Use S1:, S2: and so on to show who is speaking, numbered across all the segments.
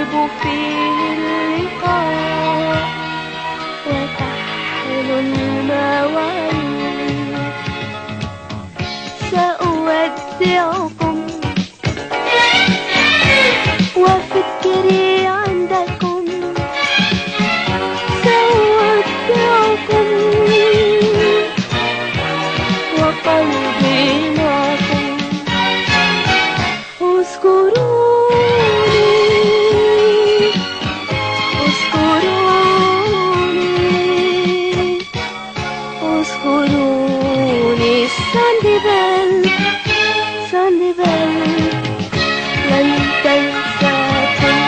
S1: يطيب فيه اللقاء وتحلو المواعيد. سأودعكم وفكري عندكم، سأودعكم وقلبي معكم. اذكروني اذكروني اذكروني. سانديفيل سانديفيل لن تنساكم.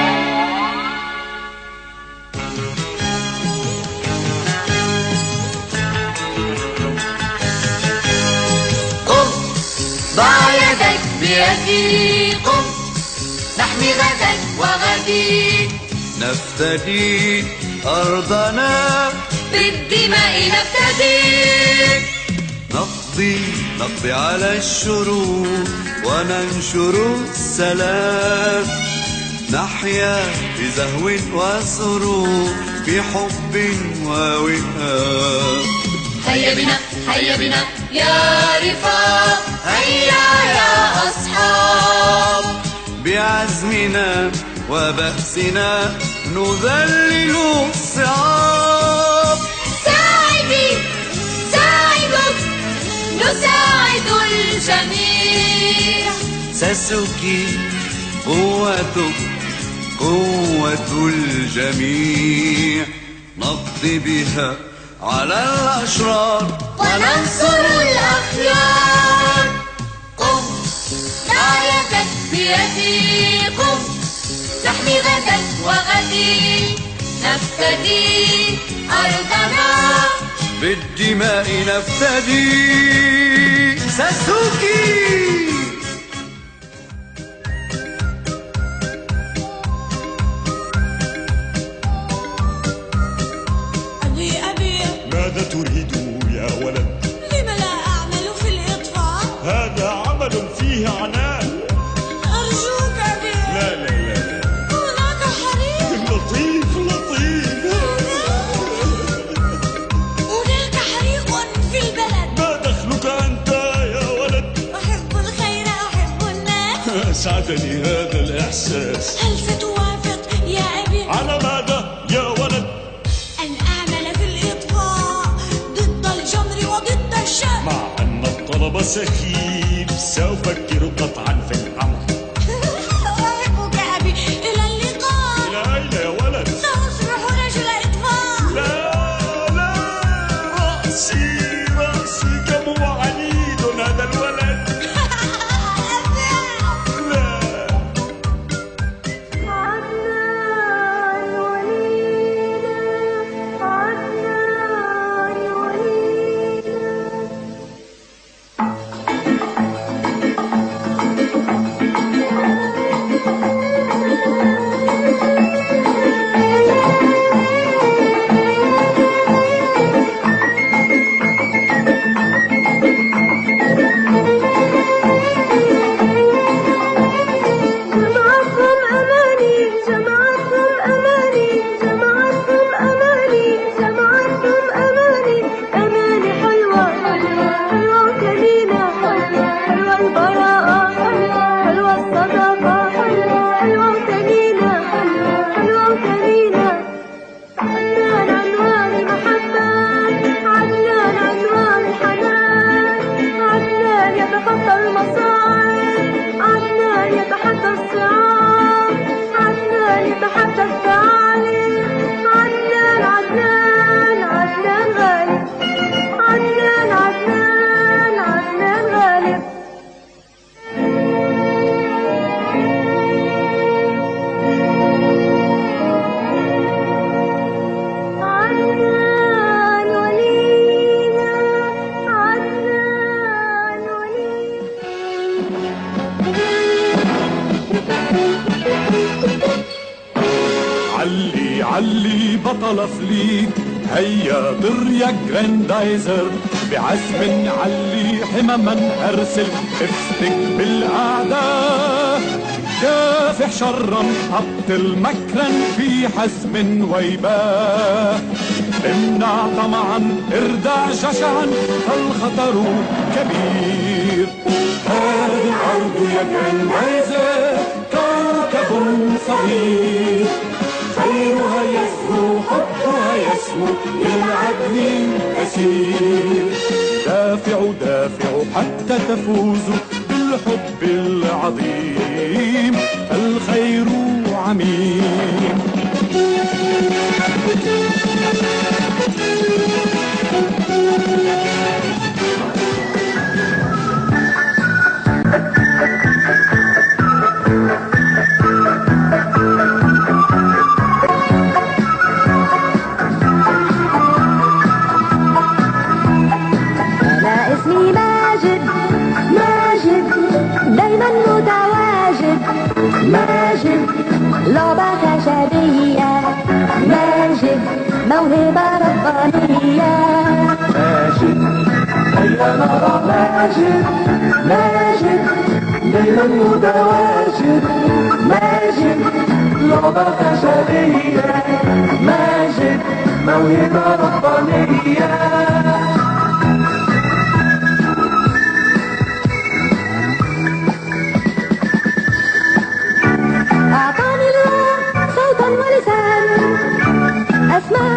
S2: قم ضع يدك بيدي، قم نحمي غدا وغدي،
S3: نفتدي أرضنا
S2: بالدماء نفتدي.
S3: نقضي على الشرور وننشر السلام، نحيا بزهو وسرور بحب ووئام.
S2: هيا بنا هيا بنا يا رفاق، هيا يا أصحاب،
S3: بعزمنا وبأسنا نذلل الصعاب.
S2: ساعدي ساعدك نساعد الجميع.
S3: ساسوكي قوتك قوة الجميع، نقضي بها على الأشرار
S2: وننصر الأخيار. قم ضع يدك بيدي، قم نحمي غدا وغدي، نفتدي أرضنا
S3: بالدماء نفتدي. ساسوكي
S4: ماذا تريد يا ولد؟
S5: لم لا أعمل في الإطفاء؟
S4: هذا عمل فيه عناء.
S5: أرجوك أبي.
S4: لا لا لا لا،
S5: هناك حريق.
S4: لطيف لطيف.
S5: هناك حريق في البلد.
S4: ما دخلك أنت يا ولد؟
S5: أحب الخير أحب الناس.
S4: أسعدني هذا الإحساس.
S5: هل ستوافق يا أبي؟
S4: على ماذا يا ولد؟
S5: أن أعمل في الإطفاء ضد الجمر وضد الشر.
S4: مع أن الطلب سخيف سأفكر قطعا في الأمر.
S5: أحبك أبي. إلى اللقاء.
S4: إلى أين يا ولد؟
S5: سأصبح رجل إطفاء.
S4: لا لا، رأسي كم هو عنيد هذا الولد. لا
S1: عدنان ولينا عدنان جمعتهم أماني جمعتهم أماني جمعتهم أماني جمعتهم أماني. أماني حلوة حلوة وجميلة، حلوة البراءة، حلوة الصداقة، حلوة وجميلة، حلوة وجميلة. عدنان عنوان المحبة، عدنان عنوان الحنان، عدنان يتخطى المصاعب، عدنان يتحدى الصعاب، عدنان يتحدى الثعالب. عدنان عدنان عدنان غالب، عدنان عدنان عدنان غالب. عدنان ولينا عدنان
S4: علي علي بطل فليت، هيا طر يا جراندايزر، بعزم علي حمما ارسل، افتك بالاعداء.
S6: دافع شرا أبطل مكرا في حزم ويباه، امنع طمعا اردع جشعا فالخطر كبير. هذه الأرض يا جنازة كوكب صغير، خيرها يسمو حبها يسمو للعدل أسير. دافعوا دافعوا حتى تفوزوا بالحب العظيم، الخير عميم.
S1: أنا اسمي ماجد، ماجد دايما متواجد، ماجد لعبة خشبية، ماجد موهبة ربانية.
S6: ماجد هيا نرى ماجد، ماجد دايما متواجد، ماجد لعبة خشبية، ماجد موهبة ربانية.
S1: أعطاني الله صوتا ولسان، أسمع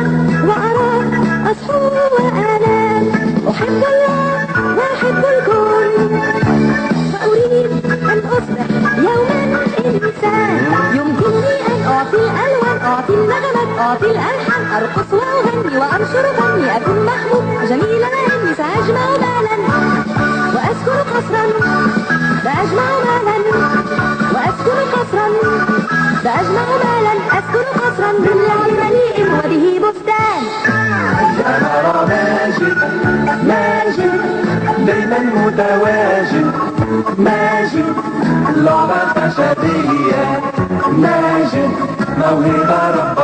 S1: وأرى أصحو وأنام. أحب الله وأحب الكون، فأريد أن أصبح يوما إنسان. يمكنني أن أعطي الألوان، أعطي النغمات، أعطي الألحان، أرقص وأغني وأنشر فني، أكون محبوب جميلا إني سأجمع مالا وأسكن قصرا، سأجمع مالا وأسكن قصرا، سأجمع مالا أسكن قصرا بالله مليء وبه بستان.
S6: هيا نرى ماجد، ماجد دايما متواجد، ماجد لعبة خشبية، ماجد موهبة ربانية.